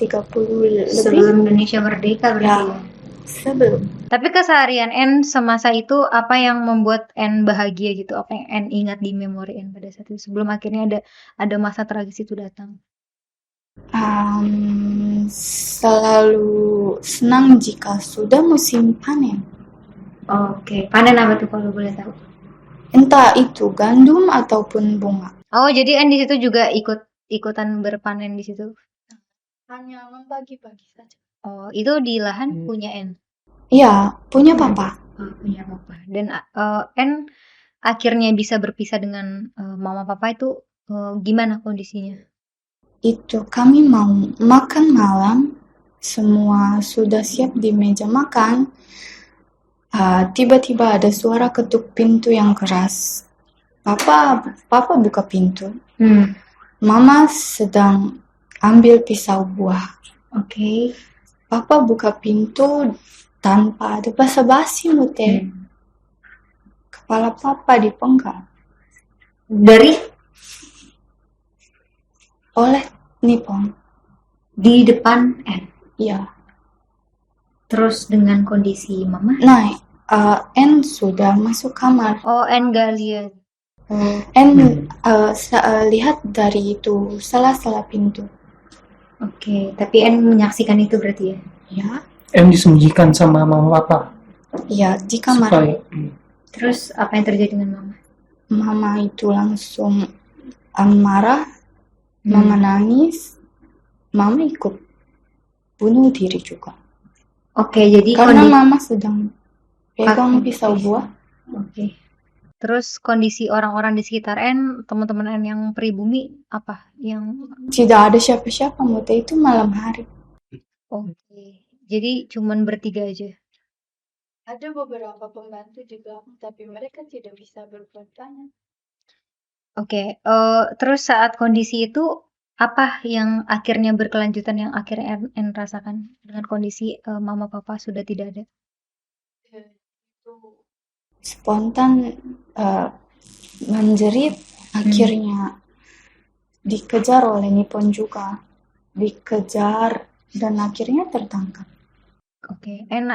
S2: lebih.
S1: Sebelum Indonesia merdeka berarti ya.
S2: Sebelum.
S1: Tapi keseharian N semasa itu apa yang membuat N bahagia gitu? Apa yang N ingat di memori N pada saat itu sebelum akhirnya ada masa tragis itu datang?
S2: Selalu senang jika sudah musim panen.
S1: Oke, panen apa tuh kalau boleh tahu?
S2: Entah itu gandum ataupun bunga.
S1: Oh, jadi N di situ juga ikutan berpanen di situ?
S2: Hanya membagi-bagi saja.
S1: Oh, itu di lahan punya N?
S2: Iya, punya papa.
S1: Oh, punya papa. Dan N akhirnya bisa berpisah dengan mama papa itu gimana kondisinya?
S2: Itu kami mau makan malam, semua sudah siap di meja makan. Tiba-tiba ada suara ketuk pintu yang keras. Papa buka pintu. Mama sedang ambil pisau buah.
S1: Oke.
S2: Papa buka pintu tanpa ada basa-basi mute. Kepala papa dipenggal.
S1: Dari?
S2: Oleh Nippon.
S1: Di depan N?
S2: Iya.
S1: Terus dengan kondisi mama?
S2: Nah, N sudah masuk kamar.
S1: Oh, N gak lihat.
S2: N lihat dari itu salah-salah pintu.
S1: Oke, tapi N menyaksikan itu berarti ya?
S2: Ya.
S3: N disembunyikan sama mama papa.
S2: Iya, di kamar.
S3: Supaya,
S1: Terus apa yang terjadi dengan mama?
S2: Mama itu langsung marah, mama nangis, mama ikut bunuh diri juga.
S1: Oke, jadi
S2: karena mama sedang pegang pisau buah.
S1: Oke. Terus kondisi orang-orang di sekitar N, teman-teman N yang pribumi apa yang?
S2: Tidak ada siapa-siapa, Mute, itu malam hari.
S1: Oke, jadi cuman bertiga aja.
S2: Ada beberapa pembantu juga, tapi mereka tidak bisa berbuat banyak.
S1: Oke, terus saat kondisi itu apa yang akhirnya berkelanjutan yang akhirnya N rasakan dengan kondisi mama papa sudah tidak ada?
S2: Spontan menjerit, akhirnya dikejar oleh Nippon juga, dikejar dan akhirnya tertangkap.
S1: Oke, N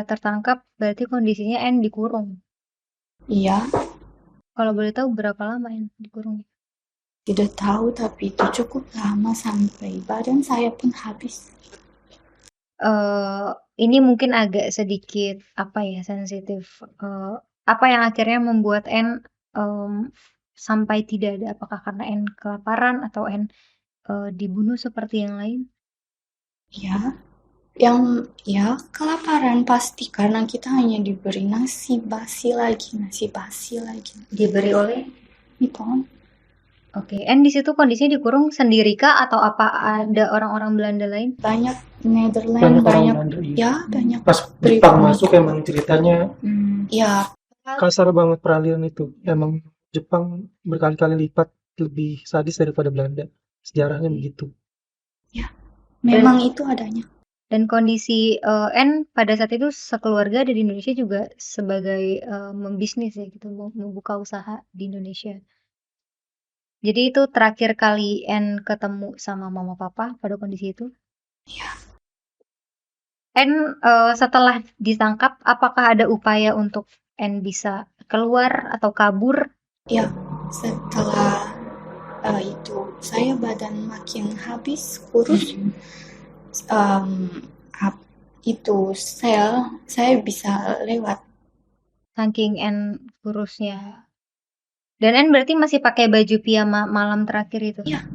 S1: tertangkap berarti kondisinya N dikurung?
S2: Iya.
S1: Kalau boleh tahu berapa lama N dikurungnya?
S2: Tidak tahu, tapi itu cukup lama sampai badan saya pun habis.
S1: Ini mungkin agak sedikit sensitif. Apa yang akhirnya membuat N sampai tidak ada? Apakah karena N kelaparan atau N dibunuh seperti yang lain?
S2: Ya, kelaparan pasti karena kita hanya diberi nasi basi lagi.
S1: Diberi oleh
S2: Nippon.
S1: Oke, N di situ kondisinya dikurung sendiri kah atau apa ada orang-orang Belanda lain?
S2: Banyak Netherlands, banyak
S3: Belanda, iya.
S2: ya banyak.
S3: Pas Jepang masuk emang ceritanya
S2: Ya,
S3: kasar banget peralihan itu. Emang Jepang berkali-kali lipat lebih sadis daripada Belanda. Sejarahnya begitu.
S2: memang itu adanya.
S1: Dan kondisi N pada saat itu sekeluarga ada di Indonesia juga sebagai membisnis ya gitu, membuka usaha di Indonesia. Jadi itu terakhir kali N ketemu sama mama papa pada kondisi itu?
S2: Iya.
S1: N setelah ditangkap, apakah ada upaya untuk N bisa keluar atau kabur?
S2: Ya, setelah itu saya badan makin habis, kurus. Itu sel saya bisa lewat.
S1: Saking N kurusnya. Dan N berarti masih pakai baju piyama malam terakhir itu?
S2: Iya.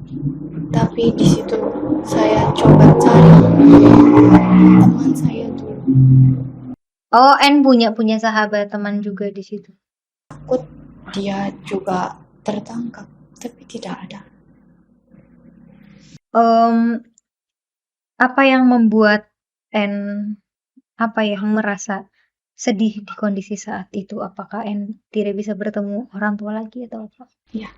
S2: Tapi di situ saya coba cari teman saya dulu.
S1: Oh, N punya sahabat teman juga di situ.
S2: Takut dia juga tertangkap, tapi tidak ada.
S1: Apa yang membuat N merasa sedih di kondisi saat itu? Apakah N tidak bisa bertemu orang tua lagi atau apa?
S2: Iya.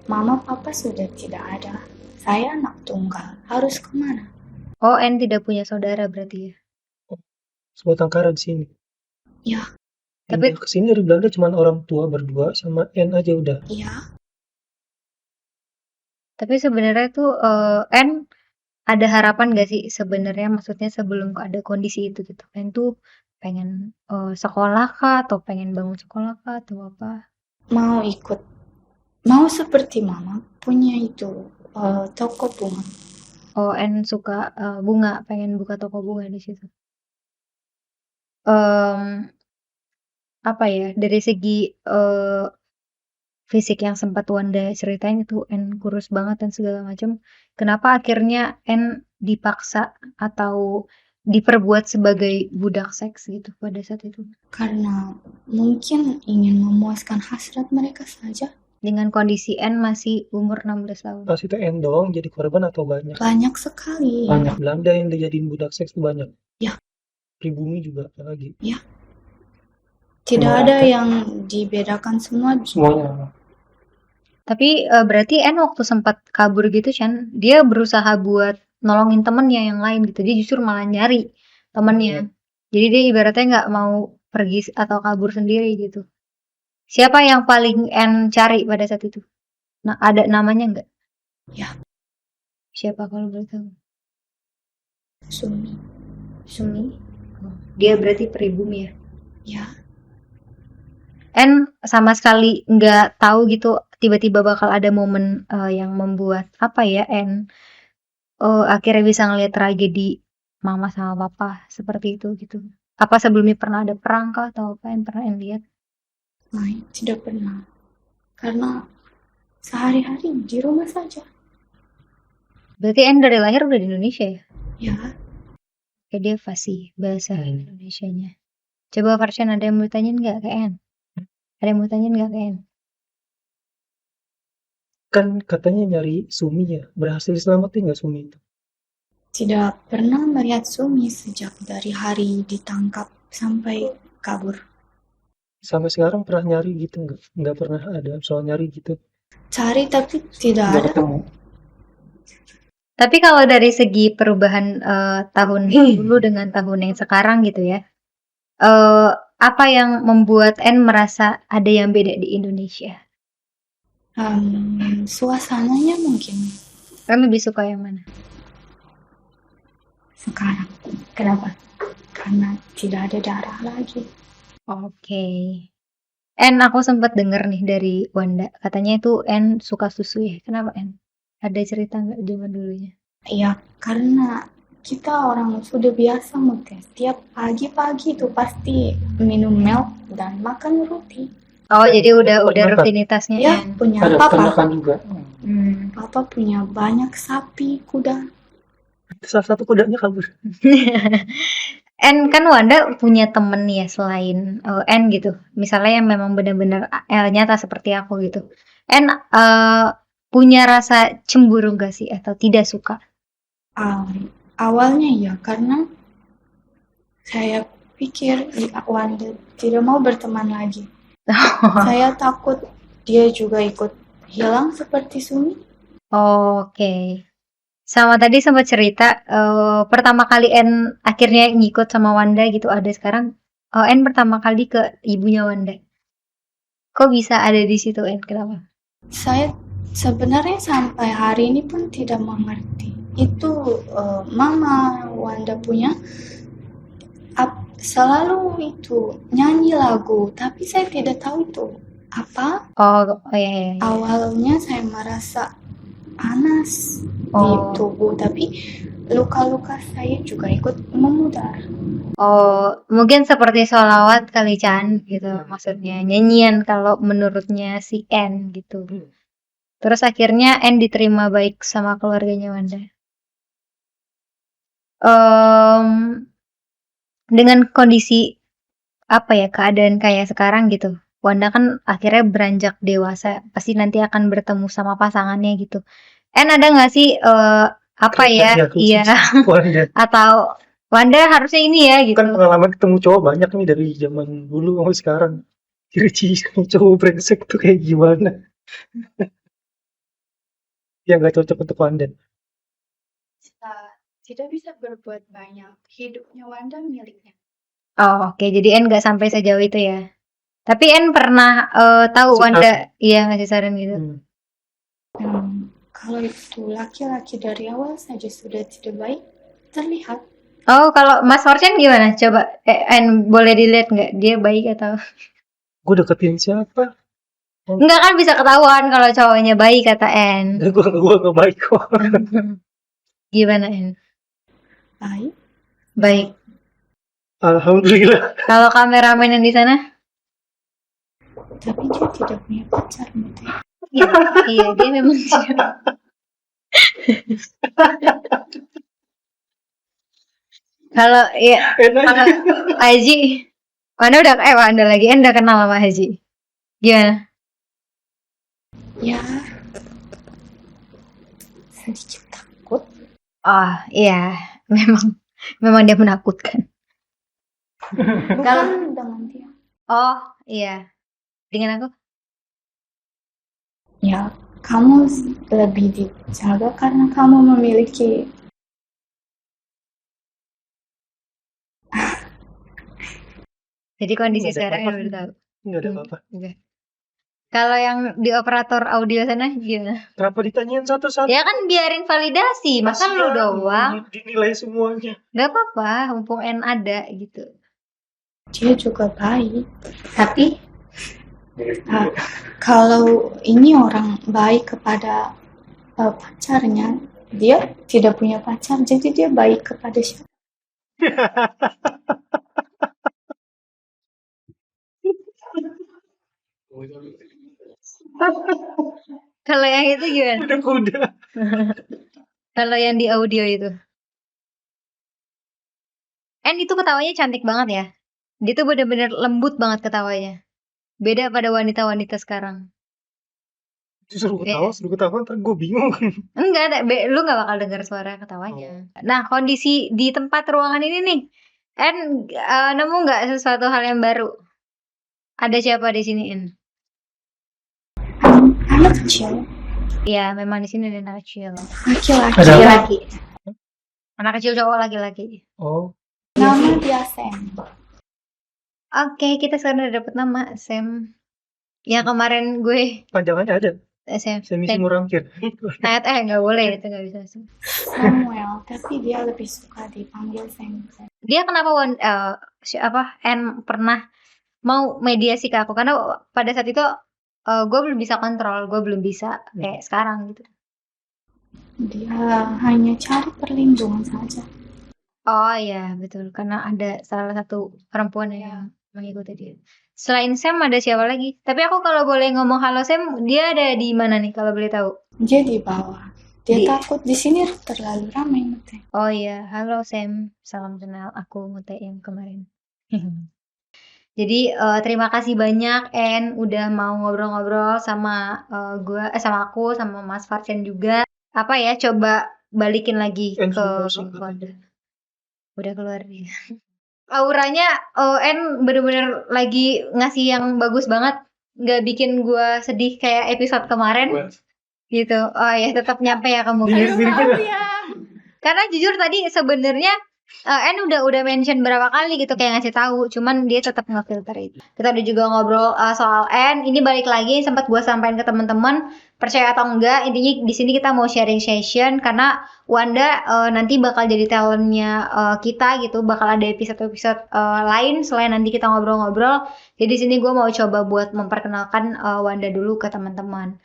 S2: Mama papa sudah tidak ada. Saya anak tunggal. Harus kemana?
S1: Oh, N tidak punya saudara berarti ya?
S3: Sebatang kara di sini.
S2: Ya.
S3: Tapi kesini dari Belanda cuma orang tua berdua sama N aja udah.
S2: Iya.
S1: Tapi sebenarnya tuh N ada harapan gak sih sebenarnya, maksudnya sebelum ada kondisi itu gitu? N tuh pengen sekolah kah atau pengen bangun sekolah kah atau apa?
S2: Mau seperti mama punya itu toko bunga.
S1: Oh, N suka bunga, pengen buka toko bunga di situ. Dari segi fisik yang sempat Wanda ceritain itu N kurus banget dan segala macam. Kenapa akhirnya N dipaksa atau diperbuat sebagai budak seks gitu pada saat itu?
S2: Karena mungkin ingin memuaskan hasrat mereka saja.
S1: Dengan kondisi N masih umur 16 tahun.
S3: Pas itu N doang jadi korban atau banyak?
S2: Banyak sekali.
S3: Banyak Belanda yang dijadiin budak seks itu banyak.
S2: Ya.
S3: Pribumi juga lagi.
S2: Ya. Tidak ada yang dibedakan semuanya.
S1: Tapi berarti N waktu sempat kabur gitu Chan, dia berusaha buat nolongin temennya yang lain gitu. Dia justru malah nyari temennya. Jadi dia ibaratnya nggak mau pergi atau kabur sendiri gitu. Siapa yang paling N cari pada saat itu? Nah, ada namanya nggak?
S2: Ya.
S1: Siapa kalau boleh tahu?
S2: Sumi.
S1: Oh, dia berarti pribumi ya?
S2: Ya.
S1: N sama sekali nggak tahu gitu tiba-tiba bakal ada momen yang membuat N akhirnya bisa ngelihat tragedi mama sama papa seperti itu gitu. Apa sebelumnya pernah ada perang kah atau apa yang pernah N lihat?
S2: Tidak pernah. Karena sehari-hari di rumah saja.
S1: Berarti N dari lahir udah di Indonesia ya?
S2: Ya.
S1: Kayak dia fasih bahasa Indonesianya. Coba Farshan ada yang mau tanyain nggak ke N? Ada yang mau tanyain nggak ke N?
S3: Kan katanya nyari Sumi ya, berhasil diselamatin nggak Sumi itu?
S2: Tidak pernah melihat Sumi sejak dari hari ditangkap sampai kabur.
S3: Sampai sekarang pernah nyari gitu nggak? Nggak pernah ada soal nyari gitu.
S2: Cari tapi tidak ada.
S3: Ketemu.
S1: Tapi kalau dari segi perubahan tahun dulu dengan tahun yang sekarang gitu ya, apa yang membuat N merasa ada yang beda di Indonesia?
S2: Suasananya mungkin.
S1: Kamu lebih suka yang mana?
S2: Sekarang. Kenapa? Karena tidak ada darah lagi.
S1: Oke. Aku sempat denger nih dari Wanda, katanya itu En suka susu ya. Kenapa En? Ada cerita nggak zaman dulunya?
S2: Iya, karena kita orang sudah biasa Mute. Tiap pagi-pagi itu pasti minum milk dan makan roti.
S1: Oh, jadi udah
S3: Kenapa?
S1: rutinitasnya
S2: Ya,
S1: En.
S2: punya
S3: Ada
S2: papa.
S3: peternakan juga.
S2: Papa punya banyak sapi, kuda.
S3: Salah satu kudanya kabur.
S1: En kan Wanda punya temen ya selain En gitu. Misalnya yang memang benar-benar nyata seperti aku gitu. En punya rasa cemburu gak sih atau tidak suka?
S2: Awalnya ya, karena saya pikir Wanda tidak mau berteman lagi. Saya takut dia juga ikut hilang seperti Sumi.
S1: Oke. Sama tadi sempat cerita pertama kali En akhirnya ngikut sama Wanda gitu ada sekarang. En pertama kali ke ibunya Wanda. Kok bisa ada di situ En? Kenapa?
S2: Saya sebenarnya sampai hari ini pun tidak mengerti. Itu Mama Wanda punya selalu itu nyanyi lagu, tapi saya tidak tahu itu apa.
S1: Oh iya.
S2: Awalnya saya merasa panas di tubuh, tapi luka-luka saya juga ikut memudar.
S1: Oh, mungkin seperti sholawat kali Chan gitu maksudnya nyanyian kalau menurutnya si En gitu. Terus akhirnya En diterima baik sama keluarganya Wanda. Dengan kondisi apa ya keadaan kayak sekarang gitu. Wanda kan akhirnya beranjak dewasa, pasti nanti akan bertemu sama pasangannya gitu. En ada nggak sih apa ya? Iya.
S3: Wanda.
S1: Atau Wanda harusnya ini ya gitu.
S3: Kan pengalaman ketemu cowok banyak nih dari zaman dulu sampai sekarang. Ciri-ciri cowok brengsek tuh kayak gimana? Yang nggak cocok untuk Wanda.
S2: Tidak bisa berbuat banyak. Hidupnya Wanda miliknya.
S1: Oh, oke. Jadi En nggak sampai sejauh itu ya. Tapi En pernah tahu Wanda ngasih saran gitu.
S2: Kalau itu laki-laki dari awal saja sudah tidak baik, terlihat.
S1: Oh, kalau Mas Forsen gimana? Coba En boleh dilihat nggak dia baik atau?
S3: Gue deketin siapa?
S1: Enggak kan bisa ketahuan kalau cowoknya baik kata En.
S3: Gue nggak baik kok.
S1: Gimana En? Baik.
S3: Alhamdulillah.
S1: Kalau kameramen yang di sana?
S2: Tapi dia tidak punya pacar, Mute.
S1: Iya, dia memang tidak. Kalau Haji, Wanda lagi udah kenal sama Haji. Gimana?
S2: Ya, sedikit takut.
S1: Oh iya, memang dia menakutkan.
S2: Bukan dengan dia.
S1: Oh iya, dengan aku?
S2: Ya, kamu lebih dijaga karena kamu memiliki
S1: jadi kondisi sekarang yang udah tahu.
S3: Nggak ada apa-apa.
S1: Kalau yang di operator audio sana gimana?
S3: Kenapa ditanyain satu-satu?
S1: Ya kan biarin validasi, masa lu doang?
S3: Dinilai semuanya.
S1: Gak apa-apa, mumpung En ada gitu.
S2: Dia juga baik, tapi kalau ini orang baik kepada pacarnya, dia tidak punya pacar, jadi dia baik kepada siapa?
S1: Kalau yang itu gimana?
S3: Kuda.
S1: Kalau yang di audio itu, En itu ketawanya cantik banget ya. Dia tuh bener-bener lembut banget ketawanya. Beda pada wanita-wanita sekarang.
S3: Suruh ketawa, ntar gue bingung.
S1: Enggak, lu gak bakal dengar suara ketawanya. Nah, kondisi di tempat ruangan ini nih, En nemu gak sesuatu hal yang baru? Ada siapa di sini, En?
S2: Anak kecil.
S1: Iya, memang di sini ada anak kecil.
S2: Laki-laki.
S1: Anak kecil cowok laki-laki.
S3: Oh.
S2: Nama dia Sam.
S1: Oke, kita sekarang udah dapet nama Sam. Yang kemarin gue
S3: Panjangannya ada.
S1: Sam.
S3: Semisi murangkir.
S1: Nggak boleh, itu nggak bisa.
S2: Samuel, tapi dia lebih suka dipanggil Sam.
S1: Dia kenapa En pernah mau mediasi ke aku karena pada saat itu gue belum bisa kontrol, gue belum bisa kayak sekarang gitu.
S2: Dia hanya cari perlindungan saja.
S1: Oh iya betul, karena ada salah satu perempuan yang mengikuti dia. Selain Sam ada siapa lagi? Tapi aku kalau boleh ngomong halo Sam, dia ada di mana nih kalau boleh tahu?
S2: Dia di bawah. Dia takut di sini terlalu ramai Mute.
S1: Oh iya, halo Sam, salam kenal. Aku Mute yang kemarin. Jadi terima kasih banyak En udah mau ngobrol-ngobrol sama gue, sama aku, sama Mas Farsen juga. Apa ya? Coba balikin lagi
S3: En
S1: ke
S3: keluar.
S1: udah keluar dia. Auranya En bener-bener lagi ngasih yang bagus banget, nggak bikin gue sedih kayak episode kemarin. Gitu. Oh ya, tetap nyampe ya kamu. Karena jujur tadi sebenarnya En udah mention berapa kali gitu kayak ngasih tahu, cuman dia tetap ngefilter itu. Kita udah juga ngobrol soal En. Ini balik lagi sempat gue sampaikan ke teman-teman, percaya atau enggak, intinya di sini kita mau sharing session karena Wanda nanti bakal jadi talentnya kita gitu, bakal ada episode-episode lain selain nanti kita ngobrol-ngobrol. Jadi di sini gue mau coba buat memperkenalkan Wanda dulu ke teman-teman.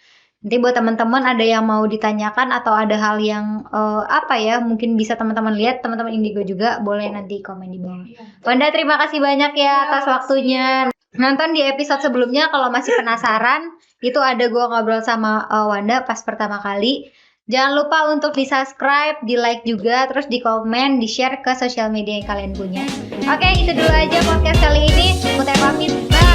S1: Nanti buat teman-teman ada yang mau ditanyakan atau ada hal yang apa ya mungkin bisa teman-teman lihat, teman-teman Indigo juga boleh nanti komen di bawah. Wanda terima kasih banyak ya atas waktunya. Nonton di episode sebelumnya kalau masih penasaran, itu ada gue ngobrol sama Wanda pas pertama kali. Jangan lupa untuk di subscribe, di like juga, terus di komen, di share ke sosial media yang kalian punya. Oke, itu dulu aja podcast kali ini. Mute pamit, bye.